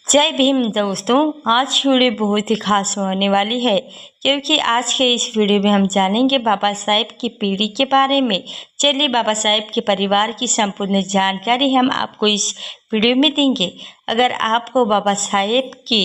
जय भीम दोस्तों। आज की वीडियो बहुत ही खास होने वाली है क्योंकि आज के इस वीडियो में हम जानेंगे बाबा साहेब की पीढ़ी के बारे में। चलिए बाबा साहेब के परिवार की संपूर्ण जानकारी हम आपको इस वीडियो में देंगे। अगर आपको बाबा साहेब की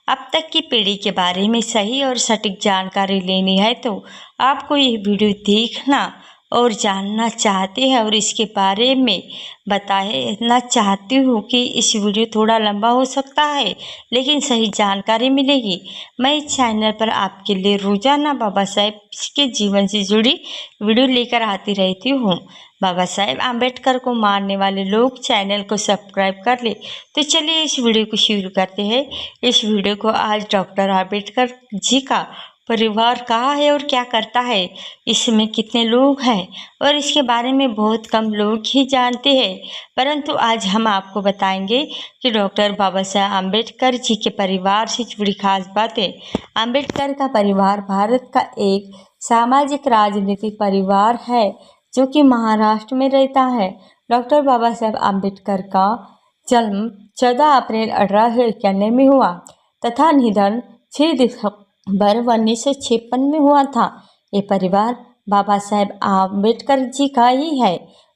अब तक की पीढ़ी के बारे में सही और सटीक जानकारी लेनी है तो आपको ये वीडियो देखना और जानना चाहते हैं और इसके बारे में बताना चाहती हूँ कि इस वीडियो थोड़ा लंबा हो सकता है लेकिन सही जानकारी मिलेगी। मैं इस चैनल पर आपके लिए रोजाना बाबा साहेब के जीवन से जुड़ी वीडियो लेकर आती रहती हूँ। बाबा साहेब आम्बेडकर को मानने वाले लोग चैनल को सब्सक्राइब कर ले। तो चलिए इस वीडियो को शुरू करते हैं। इस वीडियो को आज डॉक्टर आम्बेडकर जी का परिवार कहाँ है और क्या करता है, इसमें कितने लोग हैं और इसके बारे में बहुत कम लोग ही जानते हैं, परंतु आज हम आपको बताएंगे कि डॉक्टर बाबा साहेब आम्बेडकर जी के परिवार से जुड़ी खास बातें। आम्बेडकर का परिवार भारत का एक सामाजिक राजनीतिक परिवार है जो कि महाराष्ट्र में रहता है। डॉक्टर बाबा साहेब आम्बेडकर का जन्म 14 अप्रैल 1891 में हुआ तथा निधन 6 दिसंबर 1956 में हुआ था। ये परिवार बाबा साहेब आम्बेडकर जी का ही है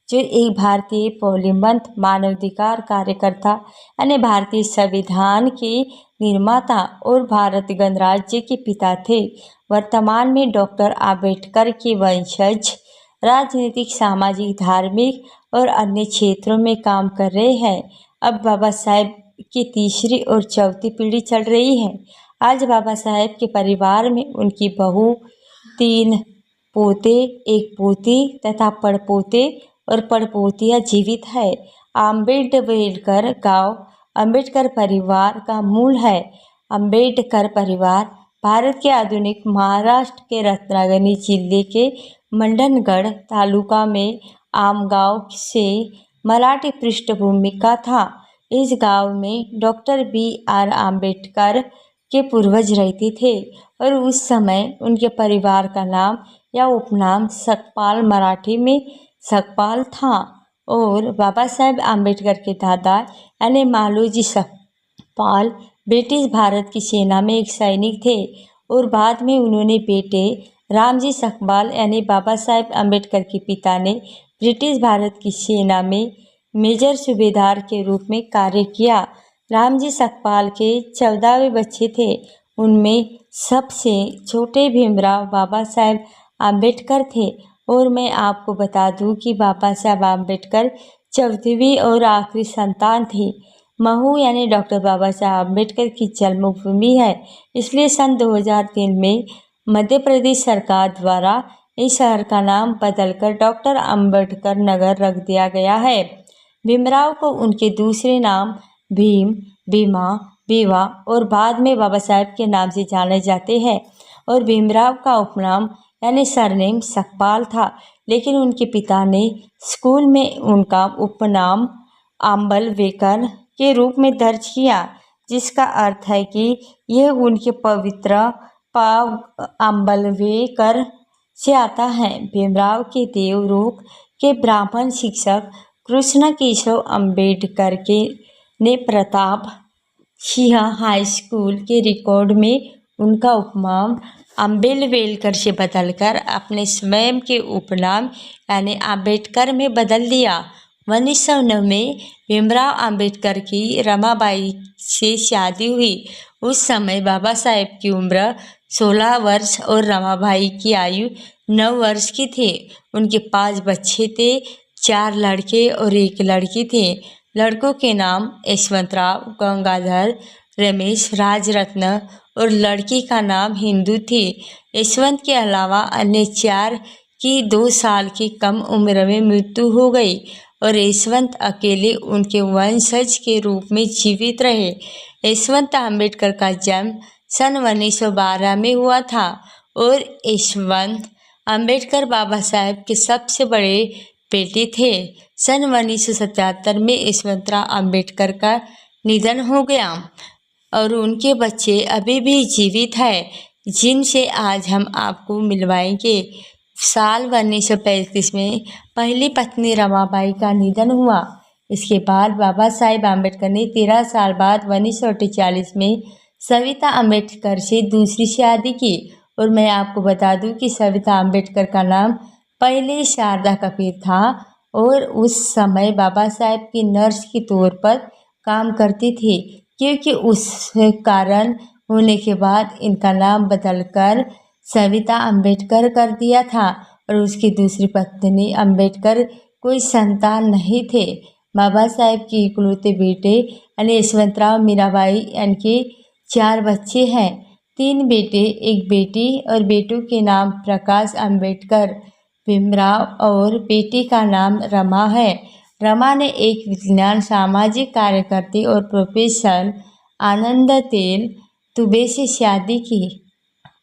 जो एक भारतीय पौलिमंत मानवाधिकार कार्यकर्ता यानी भारतीय संविधान के निर्माता और भारत गणराज्य के पिता थे। वर्तमान में डॉक्टर आम्बेडकर के वंशज राजनीतिक, सामाजिक, धार्मिक और अन्य क्षेत्रों में काम कर रहे हैं। अब बाबा साहेब की तीसरी और चौथी पीढ़ी चल रही है। आज बाबा साहेब के परिवार में उनकी बहू, 3 पोते, 1 पोती तथा पड़पोते और पड़पोतियाँ जीवित है। आम्बेडवेलकर गांव अम्बेडकर परिवार का मूल है। अम्बेडकर परिवार भारत के आधुनिक महाराष्ट्र के रत्नागिरी जिले के मंडनगढ़ तालुका में आमगांव से मराठी पृष्ठभूमि का था। इस गांव में डॉक्टर B.R. आम्बेडकर के पूर्वज रहते थे और उस समय उनके परिवार का नाम या उपनाम सकपाल, मराठी में सकपाल था। और बाबा साहेब आम्बेडकर के दादा यानी मालोजी सकपाल ब्रिटिश भारत की सेना में एक सैनिक थे और बाद में उन्होंने बेटे रामजी सकपाल यानी बाबा साहेब आम्बेडकर के पिता ने ब्रिटिश भारत की सेना में मेजर सूबेदार के रूप में कार्य किया। रामजी सकपाल के 14वें बच्चे थे। उनमें सबसे छोटे भीमराव बाबा साहेब आम्बेडकर थे और मैं आपको बता दूं कि बाबा साहेब आम्बेडकर 4वीं और आखिरी संतान थे। महू यानी डॉक्टर बाबा साहेब आम्बेडकर की जन्मभूमि है, इसलिए सन 2003 में मध्य प्रदेश सरकार द्वारा इस शहर का नाम बदलकर डॉक्टर अम्बेडकर नगर रख दिया गया है। भीमराव को उनके दूसरे नाम भीम, भीमा, बीवा और बाद में बाबा साहेब के नाम से जाने जाते हैं और भीमराव का उपनाम यानी सरनेम सकपाल था, लेकिन उनके पिता ने स्कूल में उनका उपनाम आम्बलवेकर के रूप में दर्ज किया, जिसका अर्थ है कि यह उनके पवित्र पाव आम्बलवेकर से आता है। भीमराव के देवरूख के ब्राह्मण शिक्षक कृष्ण केशव अम्बेडकर ने प्रताप सिंह हाई स्कूल के रिकॉर्ड में उनका उपनाम अम्बेलवेलकर से बदलकर अपने स्वयं के उपनाम यानी आम्बेडकर में बदल दिया। 1909 में भीमराव आम्बेडकर की रमाबाई से शादी हुई। उस समय बाबा साहेब की उम्र 16 वर्ष और रमाबाई की आयु 9 वर्ष की थी। उनके 5 बच्चे थे, 4 लड़के और 1 लड़की थे। लड़कों के नाम यशवंतराव, गंगाधर, रमेश, राजरत्न और लड़की का नाम हिंदू थी। यशवंत के अलावा अन्य 4 की 2 साल की कम उम्र में मृत्यु हो गई और यशवंत अकेले उनके वंशज के रूप में जीवित रहे। यशवंत आम्बेडकर का जन्म सन 1912 में हुआ था और यशवंत आम्बेडकर बाबा साहेब के सबसे बड़े बेटे थे। सन 1977 में यशवंतराव आम्बेडकर का निधन हो गया और उनके बच्चे अभी भी जीवित हैं, जिनसे आज हम आपको मिलवाएंगे। साल 1935 में पहली पत्नी रमाबाई का निधन हुआ। इसके बाद बाबा साहेब आम्बेडकर ने 13 साल बाद 1948 में सविता अम्बेडकर से दूसरी शादी की। और मैं आपको बता दूं कि सविता अम्बेडकर का नाम पहले शारदा कपूर था और उस समय बाबा साहेब की नर्स के तौर पर काम करती थी, क्योंकि उस कारण होने के बाद इनका नाम बदलकर सविता अम्बेडकर कर दिया था। और उसकी दूसरी पत्नी अम्बेडकर कोई संतान नहीं थे। बाबा साहेब के इकलौते बेटे यानी यशवंतराव मीराबाई इनके 4 बच्चे हैं, 3 बेटे 1 बेटी, और बेटों के नाम प्रकाश अम्बेडकर, भीमराव और बेटी का नाम रमा है। रमा ने एक विज्ञान सामाजिक कार्यकर्ता और प्रोफेसर आनंद तेल दुबे से शादी की।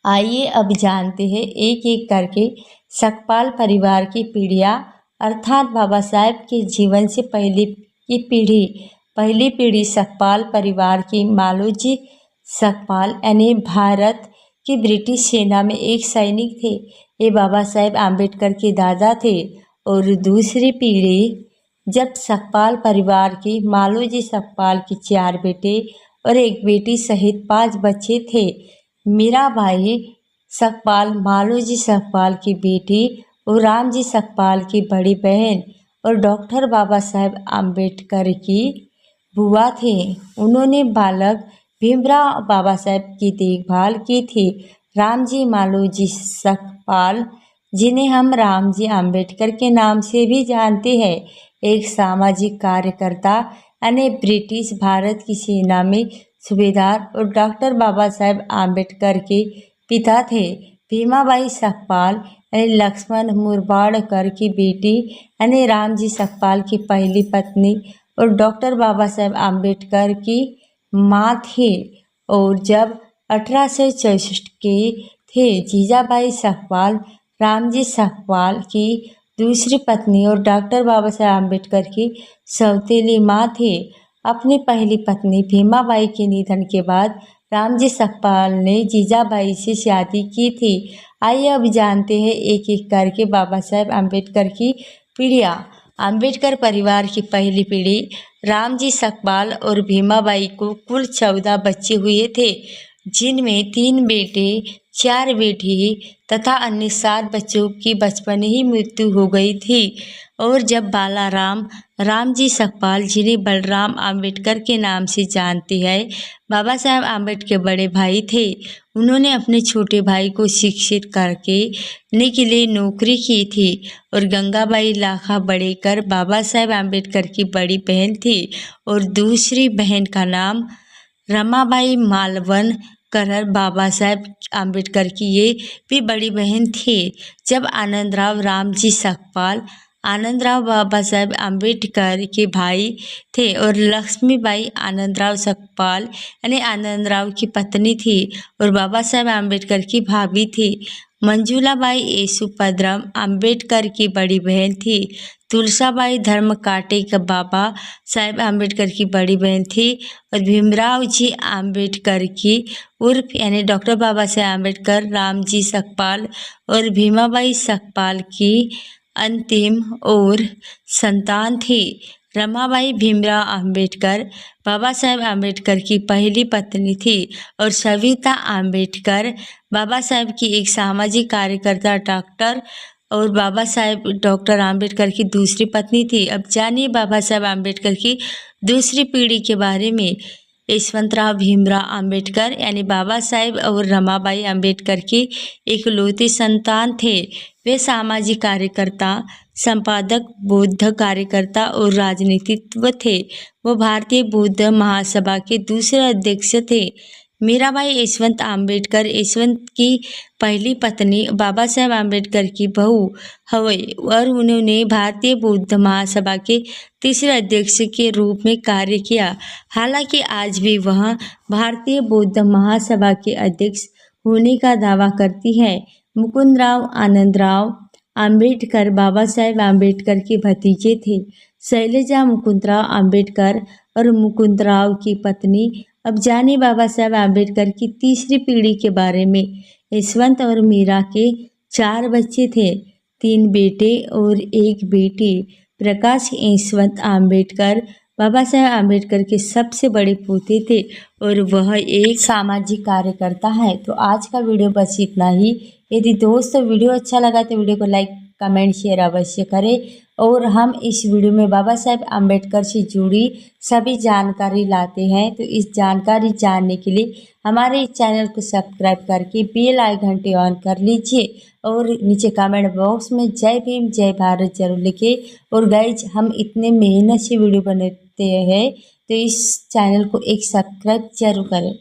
आइए अब जानते हैं एक एक करके सकपाल परिवार की पीढ़ियाँ, अर्थात बाबा साहेब के जीवन से पहले की पीढ़ी। पहली पीढ़ी सकपाल परिवार की मालोजी सकपाल यानी भारत की ब्रिटिश सेना में एक सैनिक थे। ये बाबा साहेब आम्बेडकर के दादा थे। और दूसरी पीढ़ी जब सकपाल परिवार की मालोजी सकपाल के 4 बेटे और 1 बेटी सहित 5 बच्चे थे। मीराबाई सकपाल मालोजी सकपाल की बेटी और रामजी सकपाल की बड़ी बहन और डॉक्टर बाबा साहेब आम्बेडकर की बुआ थे। उन्होंने बालक भीमराव बाबा साहेब की देखभाल की थी। रामजी मालोजी सकपाल, जिन्हें हम रामजी आम्बेडकर के नाम से भी जानते हैं, एक सामाजिक कार्यकर्ता यानी ब्रिटिश भारत की सेना में सूबेदार और डॉक्टर बाबा साहेब आम्बेडकर के पिता थे। भीमाबाई सकपाल यानी लक्ष्मण मुरबाड़कर की बेटी यानी रामजी सकपाल की पहली पत्नी और डॉक्टर बाबा साहेब आम्बेडकर की माँ थी। और जब 1864 के थे, जीजाबाई सकपाल रामजी सकपाल की दूसरी पत्नी और डॉक्टर बाबा साहेब आम्बेडकर की सौतेली माँ थी। अपनी पहली पत्नी भीमाबाई के निधन के बाद रामजी सकपाल ने जीजाबाई से शादी की थी। आइए अब जानते हैं एक एक करके बाबा साहेब आम्बेडकर की पीढ़ियाँ। आम्बेडकर परिवार की पहली पीढ़ी रामजी सकपाल और भीमाबाई को कुल 14 बच्चे हुए थे, जिनमें 3 बेटे 4 बेटी तथा अन्य 7 बच्चों की बचपन ही मृत्यु हो गई थी। और जब बालाराम रामजी सकपाल, जिन्हें बलराम आम्बेडकर के नाम से जानते हैं, बाबा साहेब आम्बेडकर के बड़े भाई थे, उन्होंने अपने छोटे भाई को शिक्षित करने के लिए नौकरी की थी। और गंगाबाई लाखा बड़ेकर बाबा साहेब आम्बेडकर की बड़ी बहन थी और दूसरी बहन का नाम रमाबाई मालवन करर बाबा साहेब आम्बेडकर की ये भी बड़ी बहन थी। जब आनंदराव रामजी सकपाल आनंदराव बाबा साहेब आम्बेडकर के भाई थे और लक्ष्मीबाई आनंदराव सकपाल यानी आनंदराव की पत्नी थी और बाबा साहेब आम्बेडकर की भाभी थी। मंजूलाबाई येसुपद्रम आम्बेडकर की बड़ी बहन थी। तुलसाबाई धर्म काटे का बाबा साहेब आम्बेडकर की बड़ी बहन थी। और भीमराव जी आम्बेडकर की उर्फ यानी डॉक्टर बाबा साहेब आम्बेडकर रामजी सकपाल और भीमाबाई सकपाल की अंतिम और संतान थी। रमाबाई भीमराव आम्बेडकर बाबा साहेब आम्बेडकर की पहली पत्नी थी और सविता आम्बेडकर बाबा साहेब की एक सामाजिक कार्यकर्ता डॉक्टर और बाबा साहेब डॉक्टर आम्बेडकर की दूसरी पत्नी थी। अब जानिए बाबा साहेब आम्बेडकर की दूसरी पीढ़ी के बारे में। यशवंतराव भीमराव आम्बेडकर यानी बाबा साहेब और रमाबाई आम्बेडकर की इकलौते संतान थे। वे सामाजिक कार्यकर्ता, संपादक, बौद्ध कार्यकर्ता और राजनीतिज्ञ थे। वो भारतीय बौद्ध महासभा के दूसरे अध्यक्ष थे। मीराबाई यशवंत आम्बेडकर यशवंत की पहली पत्नी बाबा साहेब आम्बेडकर की बहू हवे और उन्होंने भारतीय बौद्ध महासभा के तीसरे अध्यक्ष के रूप में कार्य किया। हालांकि आज भी वह भारतीय बौद्ध महासभा के अध्यक्ष होने का दावा करती है। मुकुंदराव आनंदराव आम्बेडकर बाबा साहेब आम्बेडकर के भतीजे थे। शैलजा मुकुंदराव आम्बेडकर और मुकुंदराव की पत्नी। अब जाने बाबा साहेब आम्बेडकर की तीसरी पीढ़ी के बारे में। यशवंत और मीरा के 4 बच्चे थे, 3 बेटे और 1 बेटी। प्रकाश यशवंत आम्बेडकर बाबा साहेब आम्बेडकर के सबसे बड़े पोते थे और वह एक सामाजिक कार्यकर्ता है। तो आज का वीडियो बस इतना ही। यदि दोस्तों वीडियो अच्छा लगा तो वीडियो को लाइक कमेंट शेयर अवश्य करें और हम इस वीडियो में बाबा साहेब आम्बेडकर से जुड़ी सभी जानकारी लाते हैं। तो इस जानकारी जानने के लिए हमारे इस चैनल को सब्सक्राइब करके बेल आइकन घंटी ऑन कर लीजिए और नीचे कमेंट बॉक्स में जय भीम जय भारत जरूर लिखे। और गाइज हम इतने मेहनत से वीडियो बनाते हैं तो इस चैनल को एक सब्सक्राइब जरूर करें।